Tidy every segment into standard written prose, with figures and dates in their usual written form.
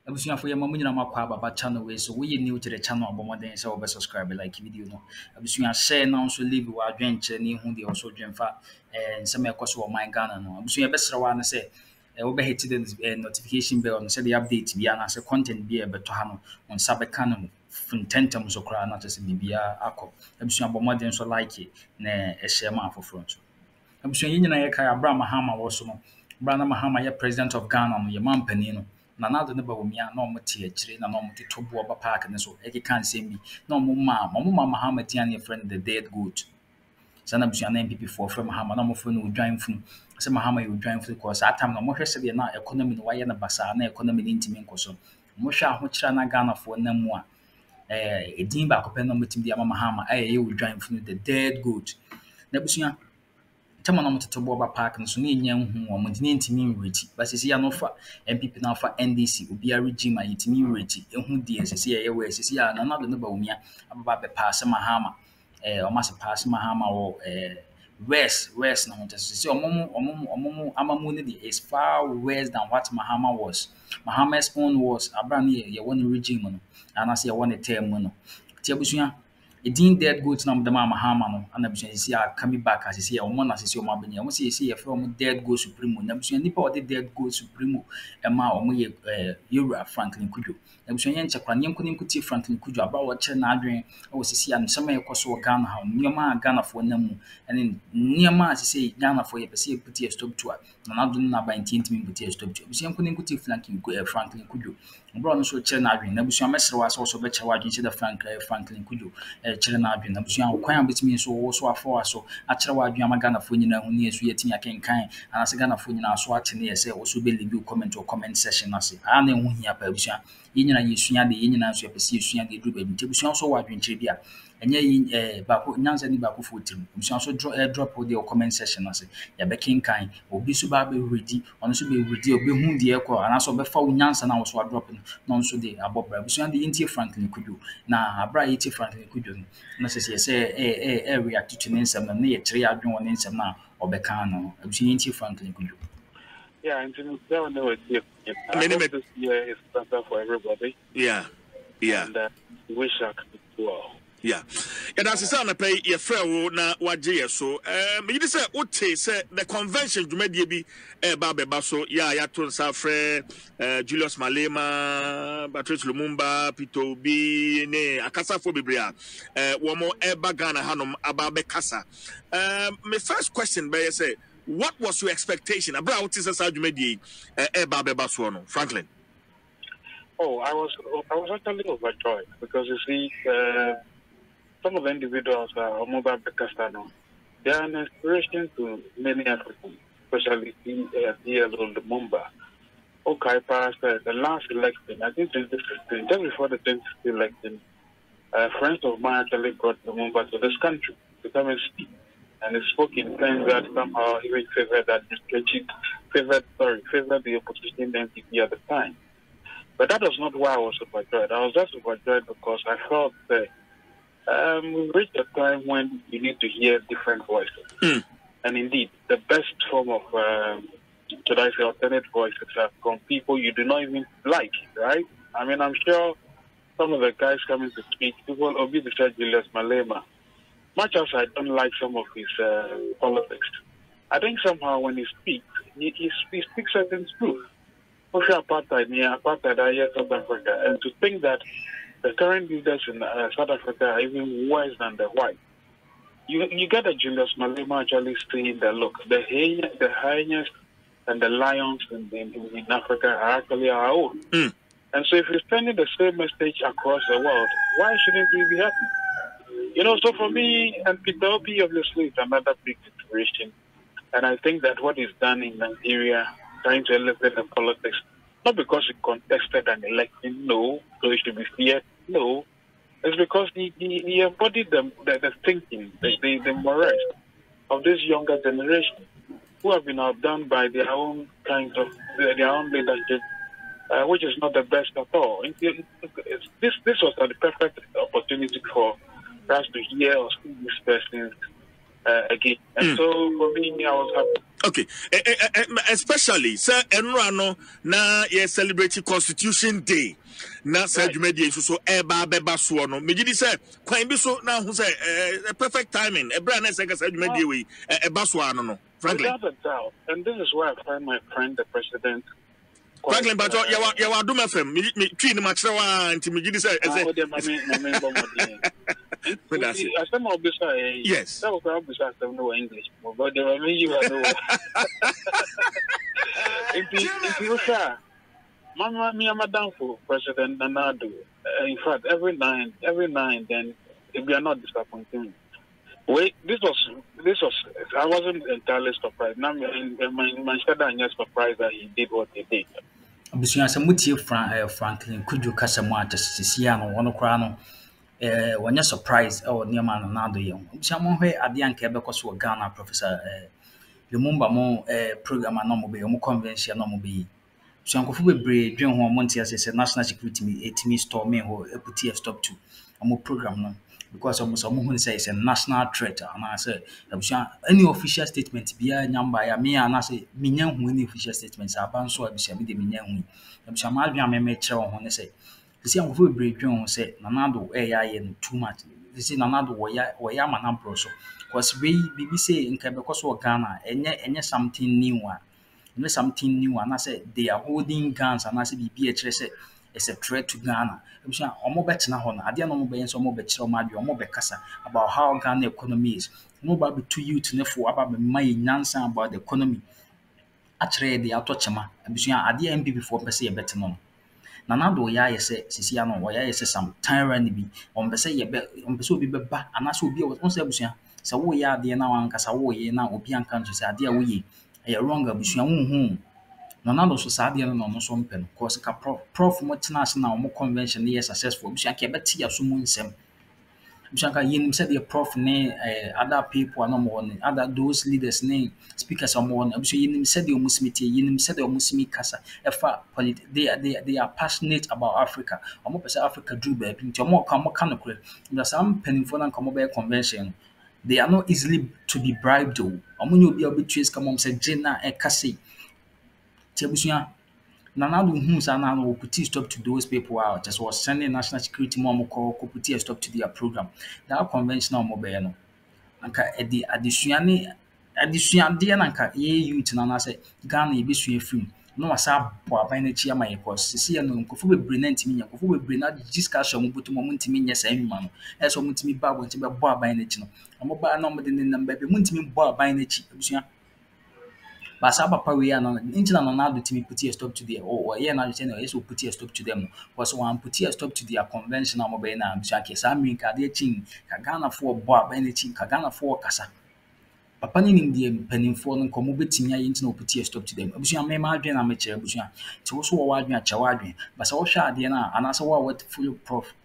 Abusua for your mom nyina makwa baba channel way, so we new to the channel abomoden say obe subscribe like video no. Abusua share now so leave wa adwenche ni hu de also dwemfa nsem ekoso o my Ghana no. Abusua be sere wa no say we hit the notification bell no say the update bia na say content bia beto ha no on sabeka no funtentem so kra na say bibia akọ. Abusua abomoden so like na share ma afoforo so. Abusua nyina ye kai Abraham Mahama wo so no. Abraham Mahama ye president of Ghana no ye mampani no. Na nado ne ba womia na omote akire na omote tobo ba park ne so e kan sem bi na omma Muhammad yan your friend the dead goat sana busu na MPP for from Muhammad na mo fo no odwan fu say Muhammad you odwan fu because that time na mo hwese de na economy no waye na basa na economy ni ntimi nkoso mo hwe aho kira na Ghana fo na mu a edin ba akopɛ na mo tim di ama Muhammad ye odwan fu the dead goat na busu Tama na mtotobo ba park no so na enya hu o mudine ntimi nwreti ba sisi ya no fa MPP na fa NDC obi a regime a yitimi nwreti ehu die sisi ya yewe sisi ya na nado no ba umia ababa be pass Mahama o ma se pass Mahama wo west na mutesi sisi omomu amamu ne the is far worse than what Mahama was. Mahama's own was abrani ye won regime no anase ye won term no ti abusuya Dęin dead goat na mdama Mahama no ana busu sisi a coming back as sisi ya omo na sisi omo abenya omo sisi ye from dead goat supremo na busu nipa o dead goat supremo e ma omo ye Yura Franklin Kudjo na busu yen chekra nyenko kuti Franklin Kudjo aba wo kire na adwen o sisi ya nsema ye koso Ghana ha nyoma Ghana fo na mu ene nyoma sisi Ghana fo ye pese ye puti stop to na nado na ba intimi puti stop to busu yen kuti Franklin Kudjo bro no so kire na adwen na busu amesere wa so be kire wa adwen se da Franklin Kudjo kire na adwen na busu an kwan betimi so wo so afo so a kire wa adwen amagana fo nyina hu ne yesu yetimi akenkan anase Ghana fo nyina so atene ye se wo so be leave comment section na se a na hu hia pa busu nyina yesua de nyina so pese yesua de dru ba bi busu so wa adwen kire bia enye ba ko nyanza ni ba ko fo tirim busu so drop the comment section na se ya be kenkan obi so ba be ready ono so be ready obi hu de ekọ anaso be fa nyanza na wo so drop no nso de abobra busu de intie Franklin Kudjo na abra yiti Franklin Kudjo na se react to nsem na ye kire adwen won nsem na obeka no busu intie Franklin Kudjo. Yeah, and that one was this year is better for everybody. Yeah. And wish I could do well. Yeah. And as I said, I pay your friend na waje so. Me say ote say the convention dwumadie bi ba beba so ya to Safre Julius Malema, Patrice Lumumba, Pito Bi ne akasafo bebrea. Wo mo eba Ghana hanom aba be kasa. My first question be say what was your expectation about what is dwumadie eba beba so no Franklin? Oh, I was actually overjoyed because you see some of the individuals are mobile Pakistani. They are an inspiration to many Africans, especially here in Lumumba. Okay, past the last election, I think 2015, just before the 2016 election, friends of mine actually brought Lumumba to this country to come and speak. And he spoke in terms that somehow he favored the opposition MPP at the time. But that was not why I was overjoyed. I was just overjoyed because I felt that we reached a time when you need to hear different voices. And indeed, the best form of, should I say, alternate voices are from people you do not even like, right? I mean, I'm sure some of the guys coming to speak, people obviously said Julius Malema. Much as I don't like some of his politics, I think somehow when he speaks, he speaks certain truth. Apartheid, South Africa, and to think that the current leaders in South Africa are even worse than the white. You get a Julius Malema actually saying that, look, the hyenas and the lions in Africa are actually our own. And so if you're sending the same message across the world, why shouldn't we be happy? You know, so for me, and Peter Obi obviously is another big inspiration. And I think that what is done in Nigeria, trying to elevate the politics, not because he contested an election, no, so he should be feared, no. It's because he embodied the thinking, the morals of this younger generation who have been outdone by their own kind of, their own leadership, which is not the best at all. This was the perfect opportunity for us to hear or see these persons again. And so for me, I was happy. Okay, especially sir Enrano na ye celebrate Constitution Day. Na sir Jumedi so eba beba so no. Me gidi say kwan bi so na hu say perfect timing. E bra na say sir Jumedi we eba so ano no. Franklin. Without a doubt, and this is where I find my friend, the president. Franklin, but you are doing FM. Me tweet my trawa until me gidi say. I said my officer. Yes. That was my officer. I know English, but there were many you know. If you say, Mama, me am down for President Nanado. In fact, every night, then we are not disappointing. Wait, this was. I wasn't entirely surprised. Now, my shadow is surprised that he did what he did. Abusuya se mutie Franklin Kudu kasa mu atesisia no wono kra no wonya surprise o niema no nado ye. Abusuya mo hwe ade anka ebekoso wo Ghana professor Lumumba mo program na mo be mo convention na mo be. Abusuya nkofo bebre dwen ho mo ntia se national security me etimi store me ho eputi stop to mo program no because almost who say it's a national threat and I say any official statement bia nyamba ya me and I say minya hu any official statements abanso abisia me de minya hu abisia ma adwan me kire ho ne say see am go break dwen say nanado ya ye no too much see nanado wo ya manabro so because we bibi say nka because of Ghana enye something new and I say they are holding guns and I say bibi e kire say it's a threat to Ghana. Abusua omo betena ho na ade no mo be enso mo be kire omo ade omo be kasa about how Ghana economy is. Mo ba be to youth ne fo aba be mai nyansa about the economy. Akire de atochema. Abusua ade MPP for pese ye betena no. Nanado ya yese sisi ya no ya yese some tyranny bi. On pese ye be on pese obi be ba anaso obi o say abusua se wo ya ade na wan kasa wo ye na obi anka nso se ade a wo ye e wrong abusua wo Nanado so sad no no so mpem cause ka prof mo tenase na mo convention is successful bisha ke beti ya so mu nsem bisha ka yin said the prof ne other people no more other those leaders ne speakers are more bisha yin said the musmiti yin said the musmi kasa efa they are passionate about Africa omo pese Africa do ba bi nti omo ka no kure because some penifo na come be convention they are not easily to be bribed o omo nyo bi obetrace come om say Jenna e Kesi Tiabusuya Nanado who sana no put stop to those people out just was sending national security mom call put stop to their program that conventional mobile no anka edi adesua de na anka ye youth na say Ghana e besua film no wasa bo aban na chi ama ye cause see no nkofo bebre na ntimi nya nkofo bebre na discussion mo botu mo ntimi nya sa enwuma no e so mo ntimi ba bo ntimi bo aban na chi no mo ba na mo de ne number be mo ntimi bo aban na chi abusua Basa papa we are not Nanado to put a stop to the or yeah now you yes will put a stop to them was one put a stop to their conventional mobile na Jackie Sami Kadechi Kagana for Bob anything Kagana for Kasa Papa nim the penifo no komo betimi aye ntino put a stop to them abusua me ma adwen na me kire abusua ti wo so wo adwen a chawa adwen basa wo hwa ade na anasa wo what full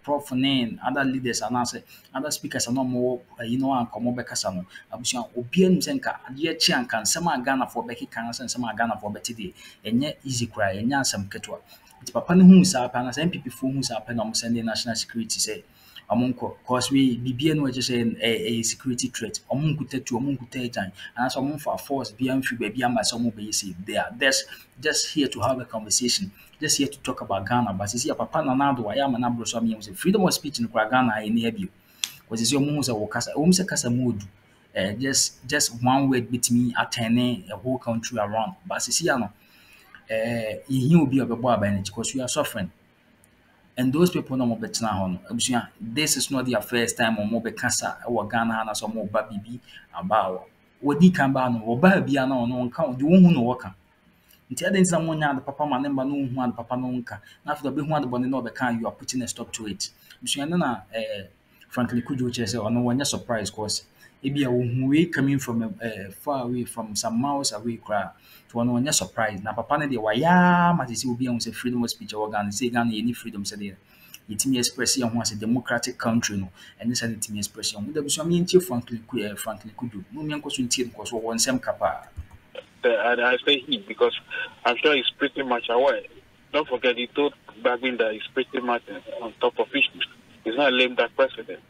prof name other leaders anasa other speakers no more an komo be kasa no abusua obi anu senka ade chi anka nsema Ghana for be kika nsema Ghana for be tide enye easy cry enye ansem ketwa ti papa no hu sa pa na MPP fo hu sa pa na mo send national security say amunko cause we bibia no just say a security threat amunko tatu amunko time and so amun for force bia mfi bia am some be say they are just here to have a conversation just here to talk about Ghana but see papa Nanado wa ya mana bro so am say freedom of speech in Ghana e na bia cause see omun say wokasa say kasa mood just one word between attending a whole country around but see no he will be obebo aban because we are suffering. And those people no more better now. This is not their first time or more cancer or Ghana and some more baby about what he can ban or baby no one count. You won't know what can. Until then, someone the papa man number no one papa nonka. After the big one the bonnet no the can you are putting a stop to it. Frankly, could you just say, or no one surprise cause it be a way coming from far away from some miles away cry. To one surprise. Now, Papa, they were as will be on the freedom of speech organ, say Ghana any freedom said it me expression was a democratic country, no, and this is me expression. With the Sami frankly could do. No man question because one same capa. I say he because I'm sure he's pretty much aware. Don't forget, he told back in that he's pretty much on top of issues. He's not a lame duck president.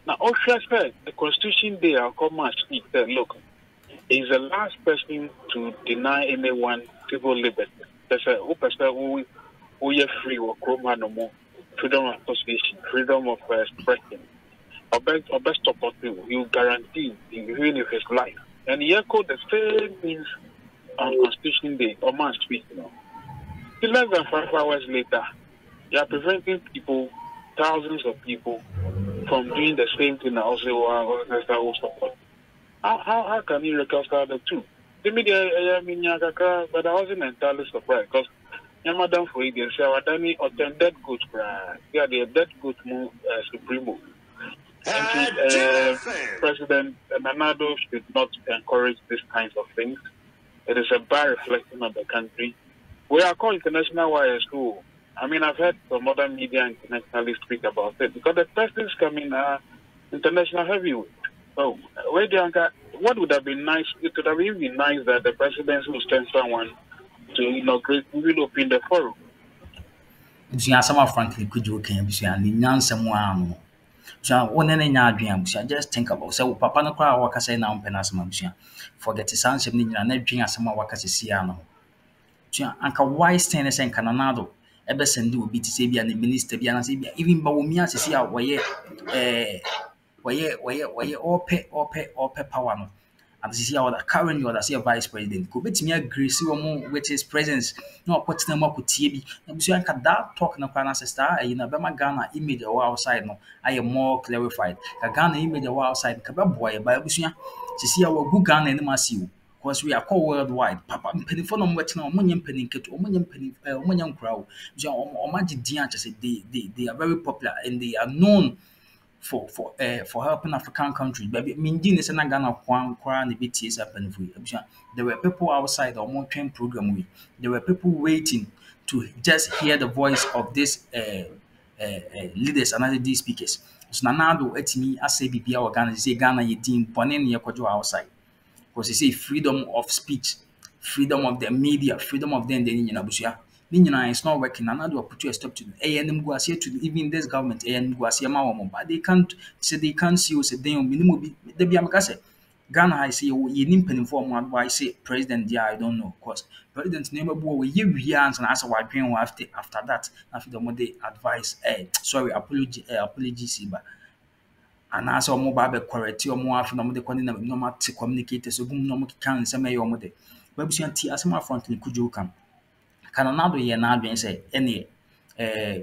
Now, Osha said the Constitution Day, Akroma said, look, he's the last person to deny anyone civil liberty. There's a person who is free or Akroma no more. Freedom of association, freedom of expression. Or best opportunity, you guarantee even if his life. And he echoed the same things on Constitution Day, or man speak, you know. Less than 5 hours later, you are preventing people, thousands of people, from doing the same thing that also support. How can you reconcile the two? The media, but I wasn't entirely surprised because Madam for it, they say, "Wadani attend dead goat cry. Yeah, the dead goat move supremo." President Nanado should not encourage these kinds of things. It is a bad reflection of the country. We are called international wires too. I mean, I've heard some other media internationally speak about it because the persons coming are international heavyweight. So, what would have been nice? It would have even been nice that the president will send someone to inaugurate, will open the forum. Frankly, could you can be someone? So, one and a just think about so Papa no cry work say now penasma. Forget the sounds of Nina, never drink as some work as a Siano. Anka wise tennis and canonado. Ebe send will be to say be an minister be an even Bawumia to see out where all pay power no. And see how the current you see a vice president could bet me agree see with his presence no put them up with TV. And so anka that talk no plan star in a Bama Ghana image outside no I am more clarified. Ghana image outside Kababoy by Busia to see our good Ghana and massive. Because we are called worldwide. Papa penny for no wet now, money penny kit, or money crowd. Or magic dianches, they are very popular and they are known for helping African countries. But Mindin is an Ghana Kwan the BTS happen for you. There were people outside or more train program with. There were people waiting to just hear the voice of these leaders and these speakers. So now do it me as say BPA or Ghana say Ghana ye team ponen ye kwajo outside. Because you say freedom of speech, freedom of the media, freedom of the Abusia. Nina is not working. Another put you a stop to AM go to even this government, AM go but they can't say they can't see us a damn minimum. They be amicase. Ghana, I say, you need pen inform one why say president, yeah, I don't know. Because president never go we give years and answer what dream after that, after the more they advise, apologies, but. And as a mobile correct or more after the normal to communicate so good no can some your mother. Babusian as my frontly could you come? Can another year now be say any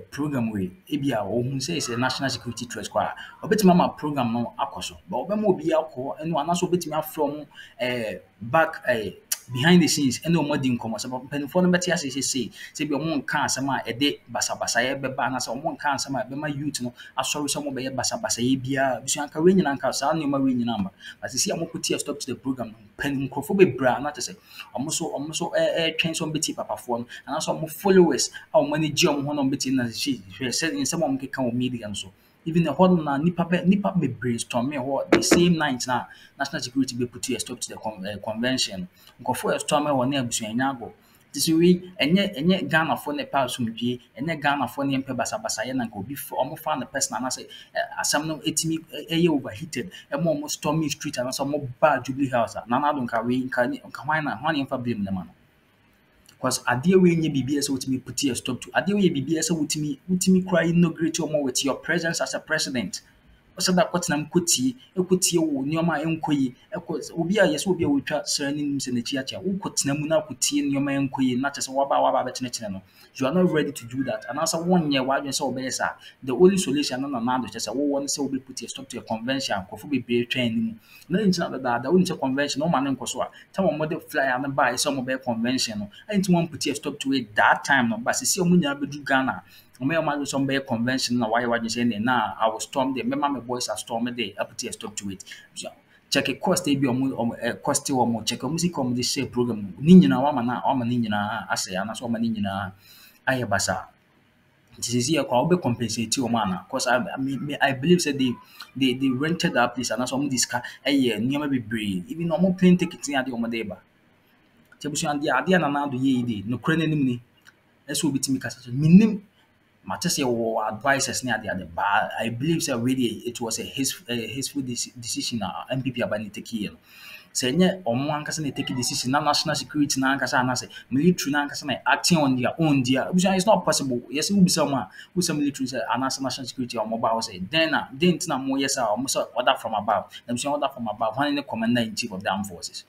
program we Ibia or who says a national security trust choir or bet mama program no akoso, but when be alcohol and one also bet me from back behind the scenes and no more didn't come about penny for the better as say be one can some a day basa beba and some one can some be my youth no I saw some be basa bia Bisanka ring and casa no marine number as you see I'm put here stop to the program penny microphobe bra not to say almost train some bitty papa phone and also more followers how many jump one on bitty as she said in some can media and so even the whole nipa be brainstorm me what the same night now national security be put here stop to the convention go for a storm or near Busuanago. This way, and Ghana for the pass from G, and then Ghana for the Emperor Basabasaya and go before almost found the person and I say, some no 80 a overheated, and more stormy street and some more bad Jubilee House. None I don't carry in honey for blame the man. Because I dear way in BBS with me put here stop to. I dear way BBS with me crying no great or more with your presence as a president. So that what nam kuti ekuti wo nyoma enkoyi obi a yes obi a wotwa sranin se na chiacha wo kotina mu na kuti nyoma enkoyi na chese waba betene no you are not ready to do that and also one year why say obeyesa the only solution na do chese wo won say obi put a stop to a convention kofo be train ni na ntina da won say convention no man nkoso a time mo de flyer na buy some be convention no ain't one put a stop to it that time no but see omunya bedu Ghana my some be convention na why you say na I will storm the remember my boys are stormed there up to stop to it check a cost be cost or more check music come this share program ni nyina wa mana o mani nyina ase ana so mani nyina aye basa this is here kwa be compensate o mana cause I believe say they rented that place and some this car nyama be brave even no more plane ticket in ade o made ba tebusu ade na na do ye ide no kra nanim ni eso bitimi kasa minim Matese or advisors near the other, but I believe so really it was a hasteful decision MPP about take here. Say nye omo ankasa na take decision na national security na ankasa na say military na ankasa na acting on their own there. It's not possible. Yes, we be someone who some military say national security or mobile say then na mo yes almost order from above. Them say order from above. One the commander in chief of the armed forces.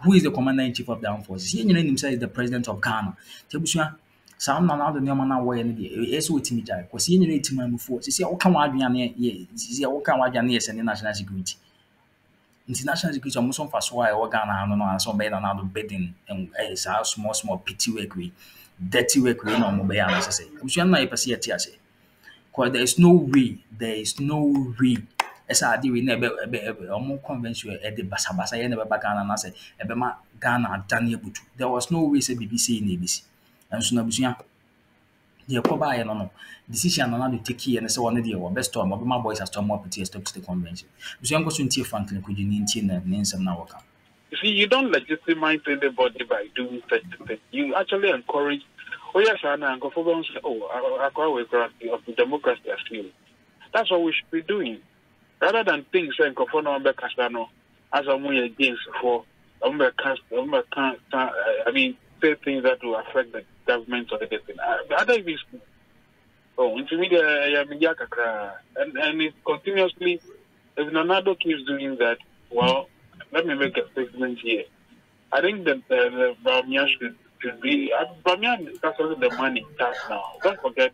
Who is the commander in chief of the armed forces? He himself is the president of Ghana. Tebusua some na the name na way any dey. Eso wetimi jai. Because he nyina etima mufo. Say o kan wa adwan na ye. Say o kan wa adwan na ye send national security. International security almost on fast why we Ghana no so be na do bidding and small petty work we dirty work we no mo be am say. Tebusua na e pese ye ti ase. Because there is no way esa ade we na ebe omo convention e de basa ye na be Ghana na say ebe ma Ghana dan ye butu. There was no way say BBC na BBC. And so na busua the koba no decision na do take here and say one dey best storm my boys are storm up to stop the convention. Busua go so ntie Franklin could you ntie na nsem na waka. You see, you don't legitimize anybody by doing such a thing. You actually encourage. Oh yes, and Akufo say, oh, of the democracy are still. That's what we should be doing, rather than things saying Akufo no be Castano as a way against for I mean, say things that will affect the government or anything. Other even into media, and it continuously. If Nonado keeps doing that, well, let me make a statement here. I think that the Bamia should be. Bamia is discussing the money tax now. Don't forget,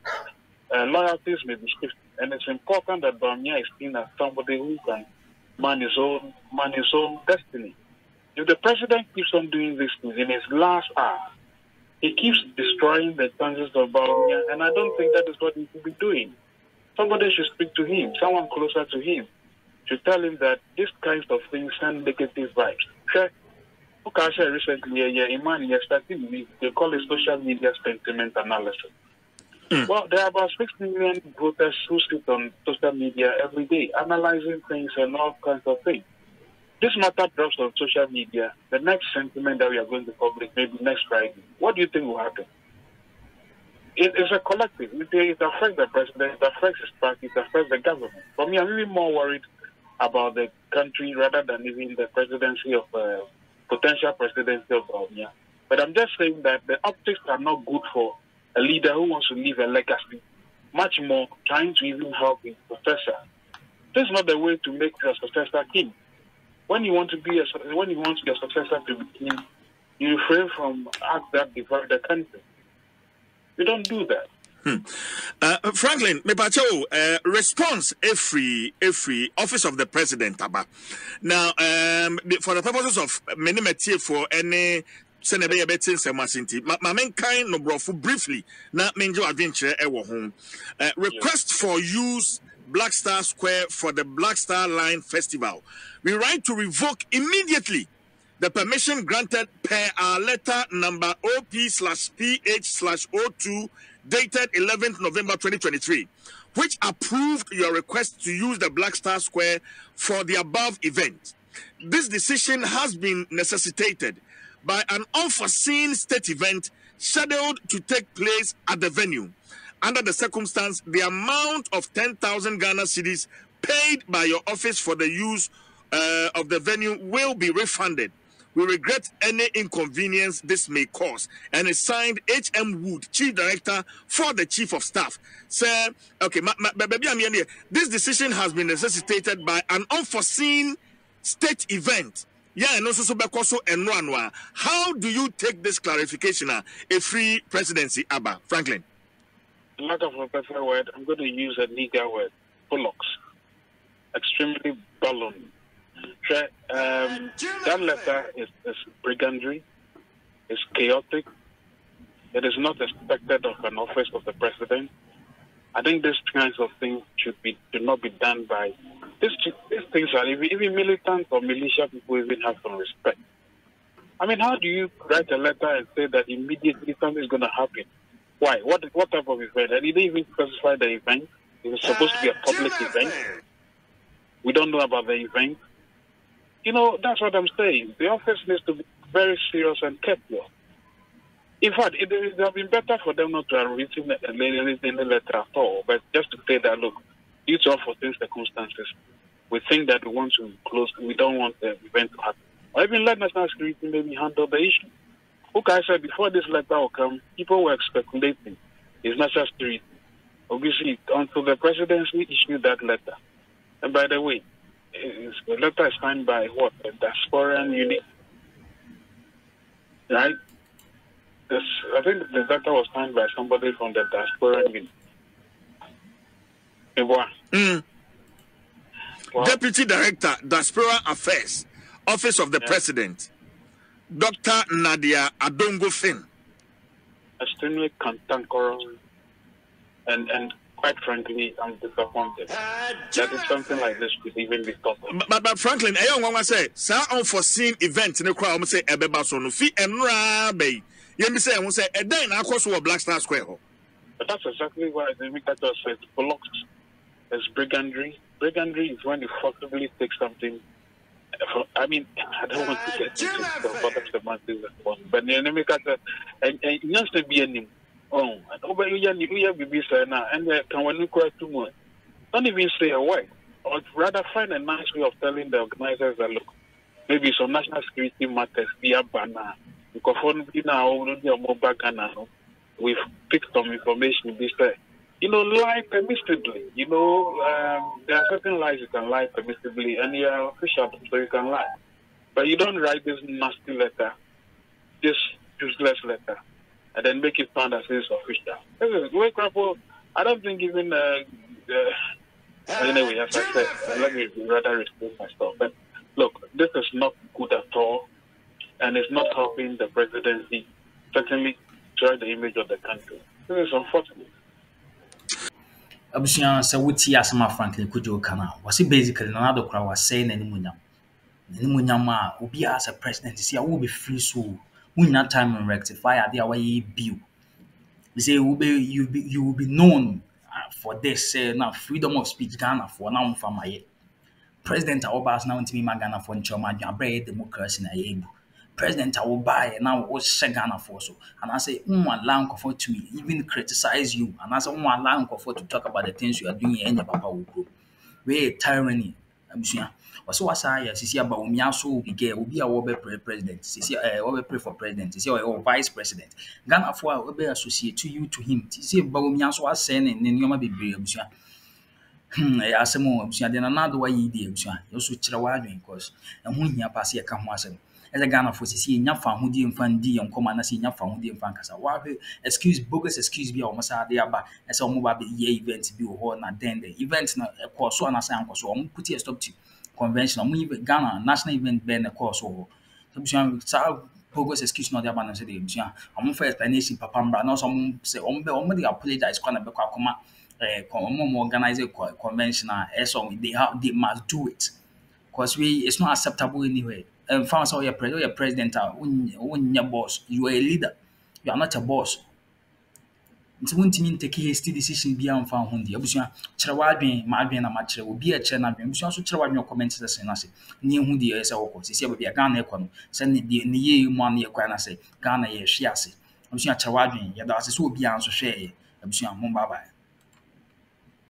loyalties may be shifted, and it's important that Bamia is seen as somebody who can man his own destiny. If the president keeps on doing these things in his last hour, he keeps destroying the chances of Bamia, and I don't think that is what he should be doing. Somebody should speak to him, someone closer to him, to tell him that these kinds of things send negative vibes. Okay, I said recently, they call it social media sentiment analysis. Well, there are about 6 million voters who sit on social media every day, analyzing things and all kinds of things. This matter drops on social media. The next sentiment that we are going to publish, maybe next Friday. What do you think will happen? It's a collective. It affects the president, it affects his party, it affects the government. For me, I'm really more worried about the country rather than even the presidency of potential presidency of Bamia. But I'm just saying that the optics are not good for a leader who wants to leave a legacy. Much more trying to even help his successor. This is not the way to make your successor king. When you want your successor to be king, you refrain from acts that divide the country. You don't do that. Franklin, me pacho response every office of the president aba. Now for the purposes of many material for any senebe betin semasinti ma men kind no brofu briefly na menjo adventure e wo ho request for use Black Star Square for the Black Star Line Festival. We write to revoke immediately the permission granted per our letter number OP/PH/02 dated 11th November 2023, which approved your request to use the Black Star Square for the above event. This decision has been necessitated by an unforeseen state event scheduled to take place at the venue. Under the circumstance, the amount of 10,000 Ghana cedis paid by your office for the use of the venue will be refunded. We regret any inconvenience this may cause. And it's signed H.M. Wood, Chief Director for the Chief of Staff. Sir, okay, this decision has been necessitated by an unforeseen state event. Yeah, and also how do you take this clarification? A free presidency, Abba Franklin. Lack of a better word, I'm going to use a legal word. Bullocks. Extremely balloon. That letter is brigandry, it's chaotic, it is not expected of an office of the president. I think these kinds of things should not be done by these things are even militant or militia people even have some respect. I mean, how do you write a letter and say that immediately something is going to happen? Why? What type of event? And he didn't even specify the event. It was supposed to be a public event. We don't know about the event. You know, that's what I'm saying. The office needs to be very serious and careful. In fact, it would have been better for them not to have written the letter at all, but just to say that, look, due to unforeseen circumstances, we think that we want to close, we don't want the event to happen. Or even let national security maybe handle the issue. Okay, I said before this letter will come, people were speculating. It's national security. Obviously, until the presidency issued that letter. And by the way, the letter is signed by what? The diasporan unit. Right? I think the letter was signed by somebody from the diasporan unit. Wow. Deputy Director, Diaspora Affairs, Office of the President, Dr. Nadia Adongo-Fin. Extremely cantankerous, and quite frankly, I'm disappointed that is something like this could even be thought of. But Franklin, I don't want to say, sir, unforeseen event in the crowd, I'm say, Ebeba so no fee and rabe. You say, I say, a day now, course, Black Star Square. But that's exactly why the Mikata said blocks as brigandry. Brigandry is when you forcibly take something. I mean, I don't want to get into the semantics, but the Mikata, and you to be any. Oh, and over you be now, and can one cry too much. Don't even say a word, or rather find a nice way of telling the organizers that look, maybe some national security matters be a banner. Because now we've picked some information. Lie permissibly. There are certain lies you can lie permissibly, and you're official, so you can lie. But you don't write this nasty letter, this useless letter, and then make it sound as if it's official. I don't think even. Anyway, as I said, let me rather restrain myself. But look, this is not good at all, and it's not helping the presidency. Certainly, destroy the image of the country. This is unfortunate. Abusia sa wuti asama Franklin Kujo kana wasi basically another crowd was saying anymunyam a obi as a president see I will be free so munya time and rectify ade away bill we say you will be known for this now freedom of speech Ghana for now famaye president awobas now ntimi Ghana for nchoma dwabre democracy na yebu president I will buy now was Ghana for so and I say allow comfort to me even criticize you and I say allow comfort to talk about the things you are doing in your papa will grow. We tyranny abusia also was I sisi about me also be get will be a wobe president sisi wobe pray for president sisi or vice president Ghana for will associate to you to him sisi about me also was saying in nyoma bebre abusia asemo abusia then another way you dey abusia you so kire wa adwen cause ehun hia pass ye ka ho asem as a Ghana for see nya fa hodi mfandi en koma na see nya fa hodi mfankasa wa be excuse bogus excuse be o mo sa dey aba as o mo ba be ye event bi ho na then the event na course so na say course o mo put a stop to convention mo even Ghana national event be na course so so bogus excuse no dey aba na say dey busia o mo for explanation papa mbra na so mo say o mo dey apologize kwa na be kwa koma organize a convention so they must do it because it's not acceptable anyway. And found so your president your boss, you are a leader, you are not a boss. It's one team take a hasty decision beyond found hundi. Abusia Cherawadin, Madin and Matcher will be a channel. We also Cherawad your comments as I say. Near hundi as our course, see be a Ghana econ, send the near money a say, Ghana ye shiasi. Abusia Cheradin, Yadas will be answer share. Abusia Mumbai.